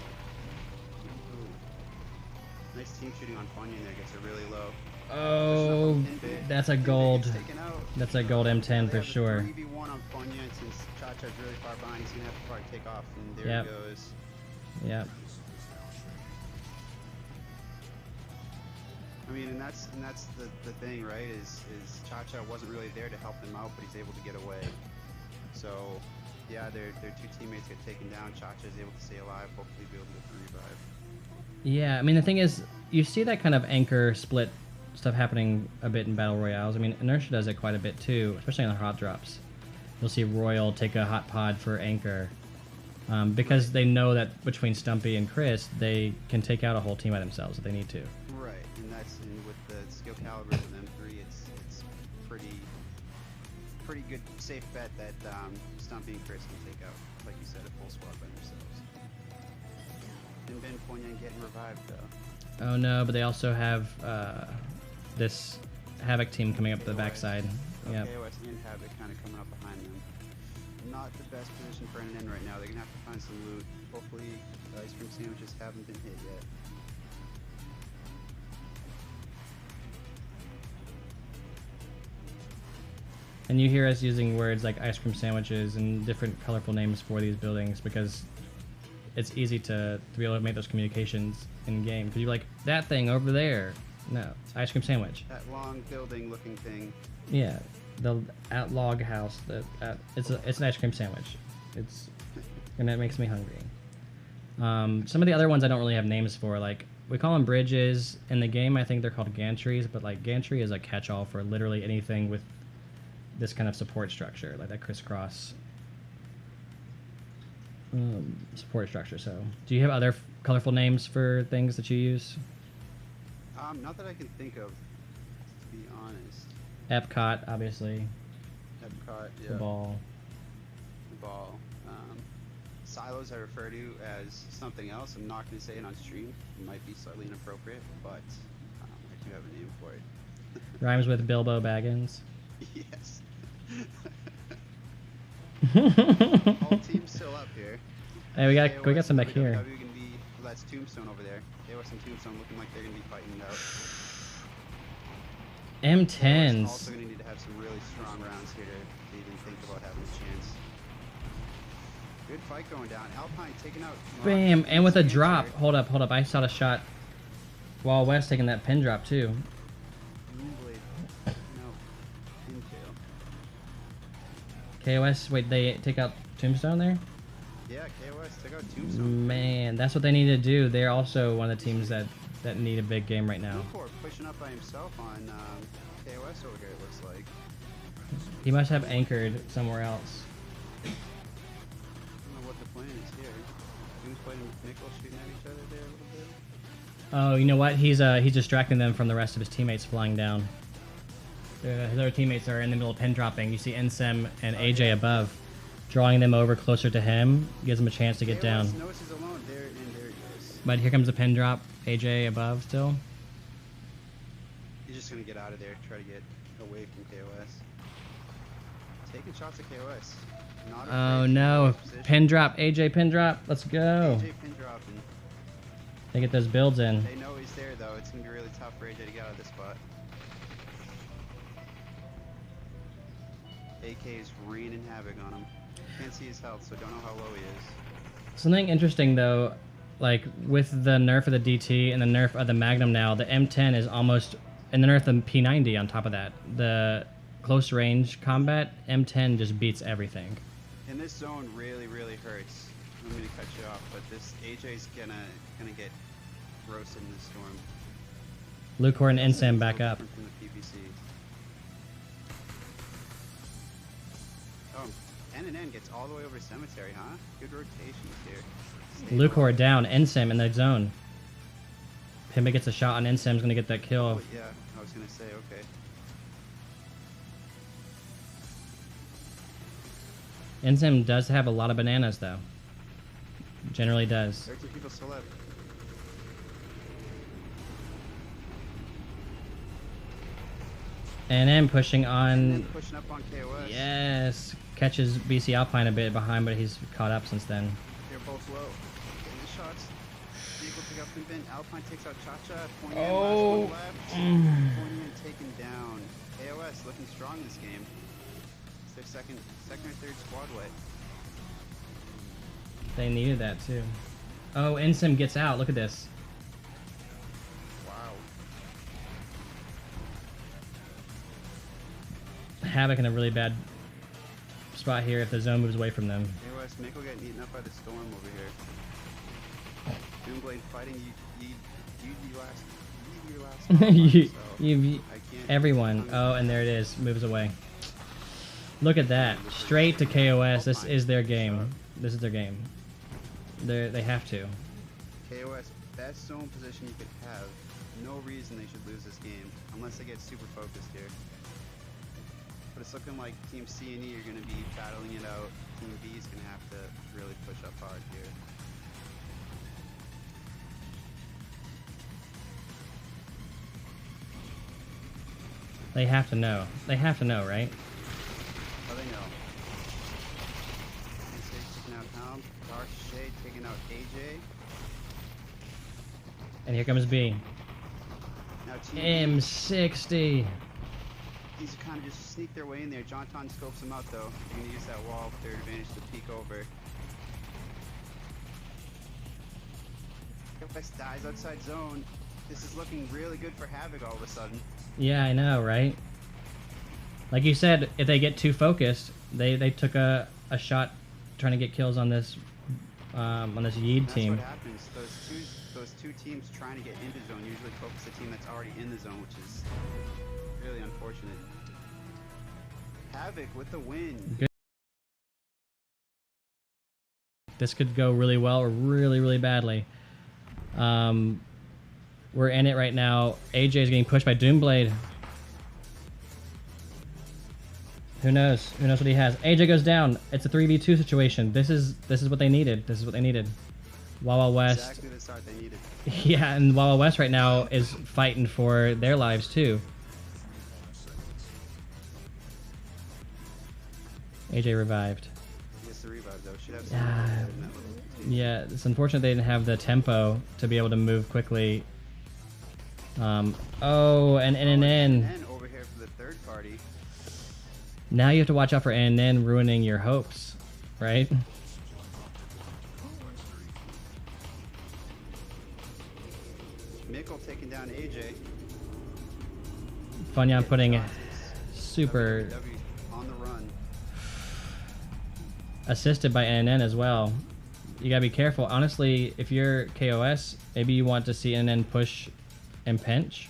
Ooh. Nice team shooting on Funyun there. Gets it really low. oh, that's a gold. That's a gold M10 for sure. 3v1 on Funyun since Chacha's really far behind. He's gonna have to probably take off, and there Yep. he goes. Yep. I mean, and that's the thing, right? Is Chacha wasn't really there to help them out, but he's able to get away. So, yeah, their two teammates get taken down. Chacha is able to stay alive, hopefully be able to get the revive. Yeah, I mean, the thing is, you see that kind of anchor split stuff happening a bit in Battle Royales. I mean, Inertia does it quite a bit too, especially on the hot drops. You'll see Royal take a hot pod for anchor. Because they know that between Stumpy and Chris, they can take out a whole team by themselves if they need to. Right, and with the skill calibers of M3, it's pretty good, safe bet that Stumpy and Chris can take out, like you said, a full squad by themselves. And Ben Poignan getting revived though. Oh no, but they also have this Havoc team coming up the backside. Yep. KOS and Havoc kind of coming up behind them. Not the best position for NN right now. They're gonna have to find some loot. Hopefully, the ice cream sandwiches haven't been hit yet. And you hear us using words like ice cream sandwiches and different colorful names for these buildings because it's easy to be able to make those communications in game. Because you're like, that thing over there. No, ice cream sandwich. That long building looking thing. Yeah, the log house. It's an ice cream sandwich. And that makes me hungry. Some of the other ones I don't really have names for. Like we call them bridges in the game. I think they're called gantries, but like gantry is a catch-all for literally anything with this kind of support structure, like that crisscross support structure. So, do you have other colorful names for things that you use? Not that I can think of, to be honest. Epcot, obviously. Epcot, yeah. The ball. The ball. Silos I refer to as something else. I'm not going to say it on stream. It might be slightly inappropriate, but I do have a name for it. Rhymes with Bilbo Baggins. Yes. All teams still up here. Hey, we got some back here. Gonna be, well, that's Tombstone over there. KOS and Tombstone looking like they're gonna be fighting it out. M10s. Also gonna need to have some really strong rounds here to even think about having a chance. Good fight going down. Alpine taking out. Bam, and with a drop. Hold up. I saw the shot. Wild West taking that pin drop too. Moonblade. No. Intail. KOS, wait, they take out Tombstone there? Yeah, KOS took out Tombstone. Man, that's what they need to do. They're also one of the teams that need a big game right now. Luthor pushing up by himself on KOS over here, it looks like. He must have anchored somewhere else. I don't know what the plan is here. Doomsblade and Nickel shooting at each other there a little bit. Oh, you know what? He's distracting them from the rest of his teammates flying down. His other teammates are in the middle of pin dropping. You see Ensem and AJ above, drawing them over closer to him, gives him a chance to get down. Knows he's alone there, and there he goes. But here comes the pin drop. AJ above still. He's just gonna get out of there, try to get away from KOS. Taking shots at KOS. Not Oh afraid to no! use position. Pin drop. AJ pin drop. Let's go. AJ pin dropping. They get those builds in. They know he's there though. It's gonna be really tough for AJ to get out of this spot. AK is raining havoc on him. Can't see his health, so don't know how low he is. Something interesting though, like with the nerf of the DT and the nerf of the Magnum now, the M10 is almost, and the nerf of the P90 on top of that. The close range combat, M10 just beats everything. And this zone really, really hurts. I'm gonna cut you off, but this AJ's gonna get roasted in this storm. Lucor and Ensam back up. From the PPC. Oh, N gets all the way over Cemetery, huh? Good rotations here. Stay Lucor low. down, Ensam in the zone. Pimba gets a shot on Ensam's gonna get that kill. Oh, yeah, I was gonna say, okay. Ensam does have a lot of bananas though. Generally does. 13 people still left. And then pushing And then on. pushing up on KOS. Yes. Catches BC Alpine a bit behind, but he's caught up since then. They're both low. Getting the shots. Vehicle pick up and bin. Alpine takes out Cha-Cha. Poignant, Oh. last one left. Poignant taken down. KOS looking strong this game. It's their second or third squad wipe. They needed that too. Oh, Ensim gets out. Look at this. Wow. Havoc in a really bad spot here if the zone moves away from them. KOS, Mako getting eaten up by the storm over here. Doomblade fighting you last. Everyone. Oh, and there it is. Moves away. Look at that. Straight to KOS. This is their game. This is their game. They have to. KOS, best zone position you could have. No reason they should lose this game unless they get super focused here. But it's looking like Team C and E are going to be battling it out. Team B is going to have to really push up hard here. They have to know. They have to know, right? Oh, they know. Taking out Helm. Dark Shade taking out AJ. And here comes B. Now Team M60. These kind of just sneak their way in there. Jonton scopes them out though. They're going to use that wall for their advantage to peek over. KOS dies outside zone. This is looking really good for Havoc all of a sudden. Yeah, I know, right? Like you said, if they get too focused, they took a shot trying to get kills on this Yeed team. That's what happens. Those two teams trying to get into zone usually focus the team that's already in the zone, which is really unfortunate. Havoc with the win. Good. This could go really well or really, really badly. We're in it right now. AJ is getting pushed by Doomblade. Who knows? Who knows what he has? AJ goes down. It's a 3v2 situation. This is what they needed. This is what they needed. Wawa West. Exactly the start they needed. Yeah, and Wawa West right now is fighting for their lives too. AJ revived. He gets the revive though. Should have Ah, some in that little team. yeah, it's unfortunate they didn't have the tempo to be able to move quickly. Oh, and NNN. NNN over here for the third party. Now you have to watch out for NNN ruining your hopes, right? Mikkel taking down AJ. Funyan putting Shots. super WW on the run. assisted by NNN as well. You gotta be careful. Honestly, if you're KOS, maybe you want to see NNN push and pinch.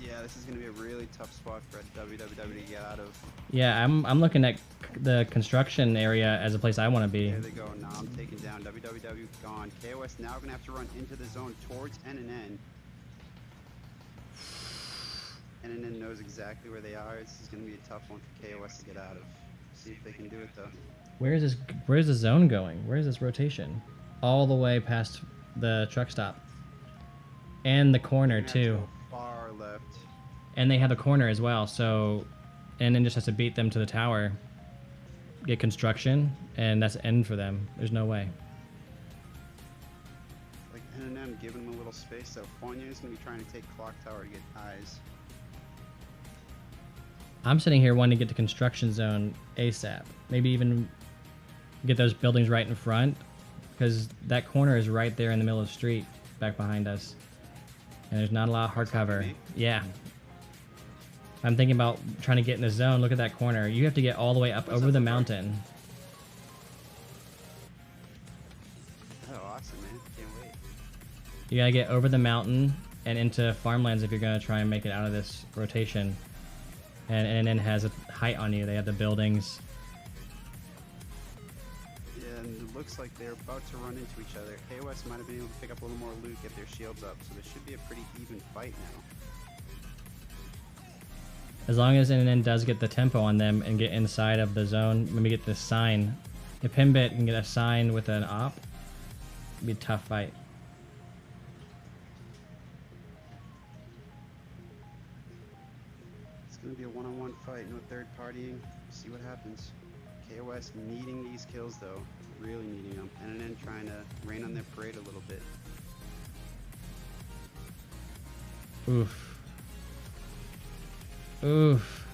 Yeah, this is going to be a really tough spot for WWW to get out of. Yeah, I'm looking at the construction area as a place I want to be. There they go. Now I'm taken down. WWW gone. KOS now going to have to run into the zone towards NNN. NNN knows exactly where they are. This is going to be a tough one for KOS to get out of. See if they can do it though. Where's the zone going? Where's this rotation? All the way past the truck stop. And the corner They're gonna have too. to go far left. And they have the corner as well, so NN just has to beat them to the tower. Get construction, and that's the end for them. There's no way. Like NNM giving them a little space though. Fournier is going to be trying to take clock tower to get eyes. I'm sitting here wanting to get to construction zone ASAP. Maybe even get those buildings right in front, because that corner is right there in the middle of the street back behind us. And there's not a lot of hard cover. Yeah. I'm thinking about trying to get in the zone. Look at that corner. You have to get all the way up over the mountain. Oh, awesome, man. Can't wait. You gotta get over the mountain and into farmlands if you're gonna try and make it out of this rotation. And then has a height on you. They have the buildings. Yeah, and it looks like they're about to run into each other. KOS might have been able to pick up a little more loot, get their shields up, so this should be a pretty even fight now. As long as NN does get the tempo on them and get inside of the zone, maybe get this sign. If Pimbit can get a sign with an op, it'd be a tough fight. gonna be a one-on-one fight, no third partying. See what happens. KOS needing these kills though, really needing them, and then trying to rain on their parade a little bit. Oof. Oof.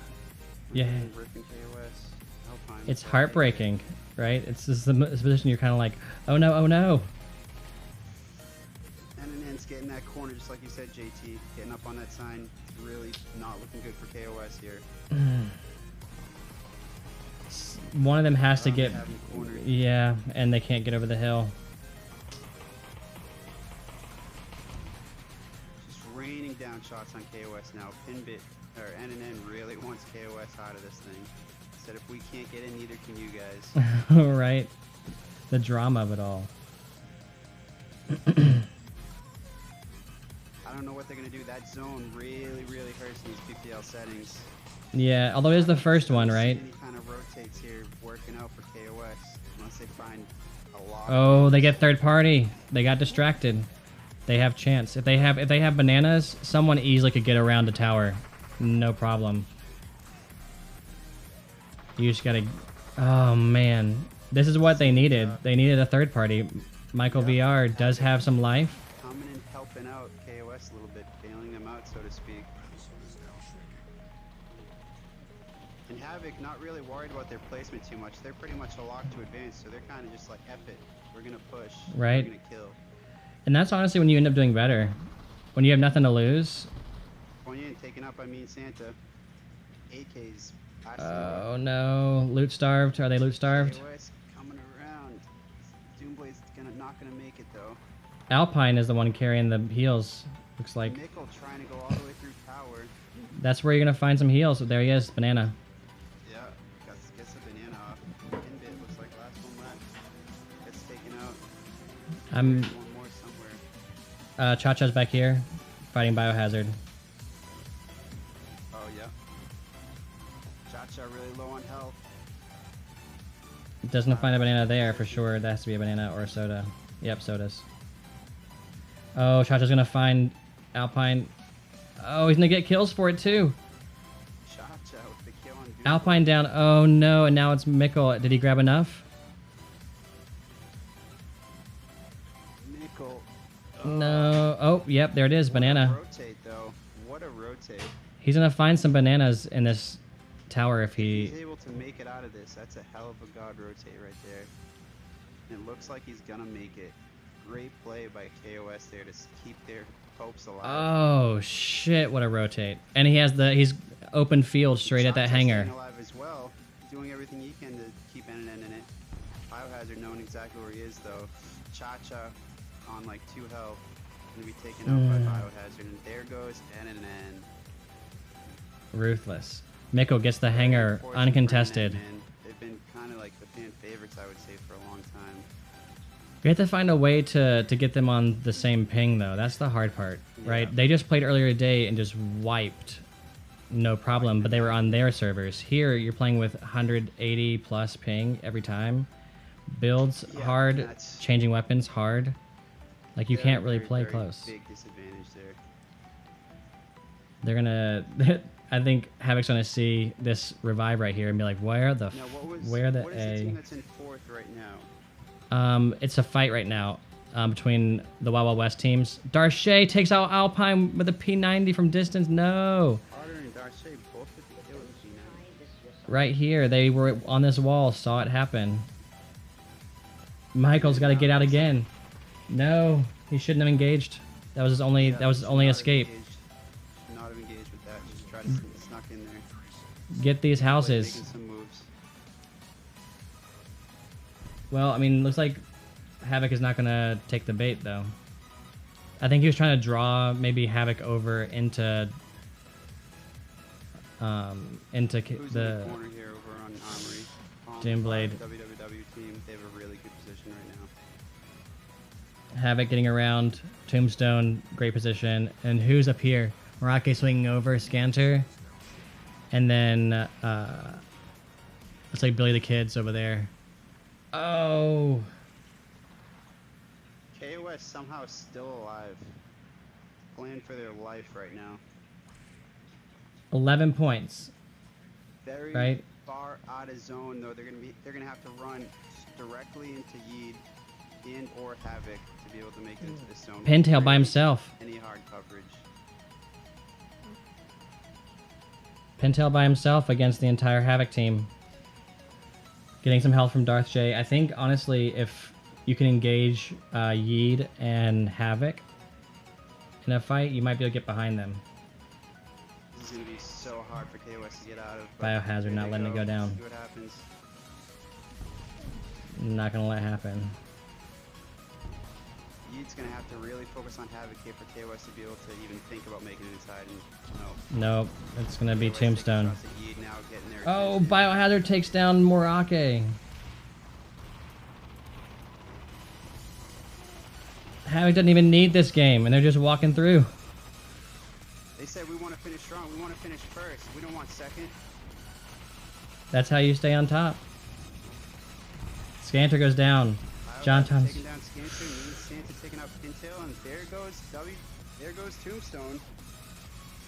Yeah. Ripping KOS. Alpine. It's heartbreaking, right? It's just the position you're kind of like, oh no, oh no. And getting that corner, just like you said, JT, getting up on that sign. It's really not looking good for KOS here. One of them has to get, Having cornered. yeah, and they can't get over the hill. Just raining down shots on KOS now. Pinbit, or NNN really wants KOS out of this thing. Said if we can't get in, neither can you guys. Right? The drama of it all. I don't know what they're going to do. That zone really, really hurts in these PPL settings. Yeah, although it is the first one, right? Any kind of rotates here working out for KOS unless they find a lot. Oh, they get third party. They got distracted. They have chance. If they have bananas, someone easily could get around the tower. No problem. You just gotta... Oh, man. This is what they needed. They needed a third party. Michael VR does have some life. Coming and helping out KOS a little bit, bailing them out, so to speak. And Havoc not really worried about their placement too much. They're pretty much a lock to advance, so they're kind of just like, F it. We're gonna push. Right. We're gonna kill. And that's honestly when you end up doing better. When you have nothing to lose. When you ain't taken up, I mean Santa. AK's. Oh no. Loot starved. Are they loot starved? KOS coming around. Doomblade's not gonna make it though. Alpine is the one carrying the heals. Looks like. Nickel trying to go all the way through tower. That's where you're gonna find some heals. There he is, banana. Yeah, gets the banana off. Inbit looks like last one left. Gets taken out. I'm. There's one more somewhere. Cha-Cha's back here, fighting Biohazard. Oh yeah. Cha-Cha really low on health. Doesn't find a banana there for sure. That has to be a banana or a soda. Yep, sodas. Oh, Cha-Cha's gonna find Alpine. Oh, he's gonna get kills for it too. Cha-Cha with the kill on Doom. Alpine down. Oh no, and now it's Mikkel. Did he grab enough? Nickel. No. Oh, yep, there it is. What a Banana. rotate though. What a rotate. He's gonna find some bananas in this tower if He's he... able to make it out of this. That's a hell of a god rotate right there. It looks like he's gonna make it. Great play by KOS there to keep their hopes alive. Oh shit, what a rotate. And he's open field straight at that Cha-Cha's hangar. staying alive as well, doing everything he can to keep NNN in it. Biohazard knowing exactly where he is though. Cha-Cha on like 2 health, gonna be taken out by Biohazard, and there goes NNN. Ruthless. Mikkel gets the hangar Unfortunate for uncontested. NNN, man. They've been kind of like the fan favorites, I would say, for a long time. We have to find a way to get them on the same ping, though. That's the hard part, right? Yeah. They just played earlier today and just wiped. No problem, but they were on their servers. Here, you're playing with 180 plus ping every time. Builds Yeah, hard, that's- changing weapons hard. Like, you Very, can't really very, play very close. Big disadvantage there. They're gonna... I think Havoc's gonna see this revive right here and be like, where the... Now, what F- is where the the A... team that's in 4th right now? It's a fight right now between the Wild Wild West teams. Darche takes out Alpine with a P90 from distance. No. Otter and Darche both with the kill with G9. Right here. They were on this wall, saw it happen. Michael's got to get out again. No, he shouldn't have engaged. That was his only. Yeah, that was his should only not have escape. engaged. Should not have engaged with that. Just try to snuck in there. Get these Like houses. making some moves. Well, I mean, looks like Havoc is not gonna take the bait though. I think he was trying to draw maybe Havoc over into Who's in the the corner here over on Armory? Doomblade. WWW team. They have a really good position right now. Havoc getting around. Tombstone, great position. And who's up here? Morake swinging over, Scanter. And then looks like Billy the Kid's over there. Oh. KOS somehow still alive. Playing for their life right now. 11 points. Very Right. far out of zone though. They're gonna have to run directly into Yeed and or Havoc to be able to make it into this zone. Pintail by Rarely himself. Any hard coverage. Pintail by himself against the entire Havoc team. Getting some help from Darth J. I think, honestly, if you can engage Yeed and Havoc in a fight, you might be able to get behind them. This is gonna be so hard for KOS to get out of. but Biohazard here not they letting it go down. See what happens. Not gonna let it happen. Yeed's gonna have to really focus on Havoc here for KOS to be able to even think about making it inside. And no. Nope, it's gonna be KOS taking Tombstone. shots at Yeed now, getting their Oh, attention. Biohazard takes down Morake. Havoc doesn't even need this game, and they're just walking through. They said we want to finish strong. We want to finish first. We don't want second. That's how you stay on top. Scanter goes down. John Tons. Taking down Scanter, Santa taking out Pintail, and there goes there goes Tombstone.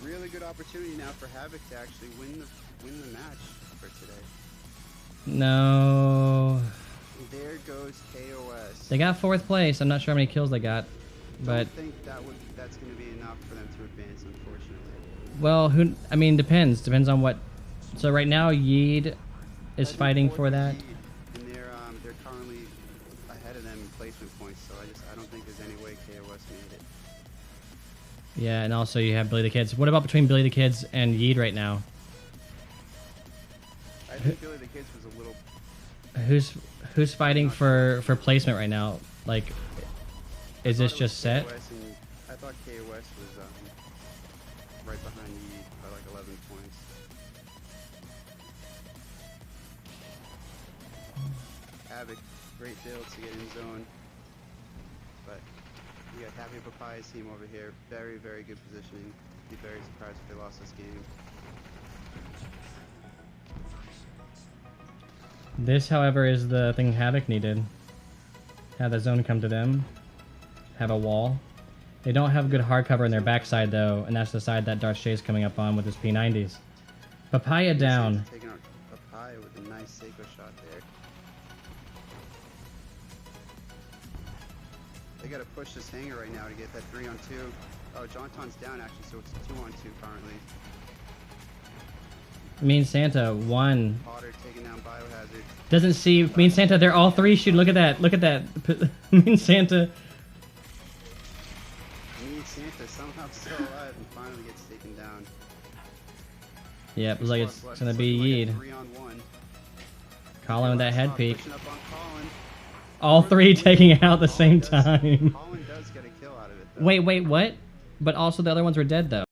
Really good opportunity now for Havoc to actually win the match for today. No. There goes KOS. They got 4th place. I'm not sure how many kills they got, but Don't think that's going to be enough for them to advance, unfortunately. well, I mean, depends on what. So right now, Yeed is fighting for that. And they're currently ahead of them in placement points, so I don't think there's any way KOS made it. Yeah, and also you have Billy the Kids. What about between Billy the Kids and Yeed right now? I think Billy the Kids was a little. Who's fighting for placement right now? Like, is this just set? I thought KOS was right behind Yeed by like 11 points. Havoc, great build to get in zone. But you got Happy Papayas team over here. Very, very good positioning. Be very surprised if they lost this game. This, however, is the thing Havoc needed. Have the zone come to them. Have a wall. They don't have good hard cover in their backside, though, and that's the side that Darth Shay's coming up on with his P90s. Papaya down. Taking out Papaya with a nice Sako shot there. They gotta push this hanger right now to get that 3-on-2. Oh, Jonton's down actually, so it's 2-on-2 currently. Mean Santa, 1. Potter taking down Biohazard. Doesn't see Mean Santa. They're all 3 shooting. Look at that. Look at that. Mean Santa. Mean Santa somehow still alive and finally gets taken down. Yeah, it was like it's gonna be Looking Yeed. like a 3-on-1. Colin with that head peek. Pushing up on Colin. All 3 taking out at the same time. Colin does get a kill out of it though. Wait, what? But also the other ones were dead, though.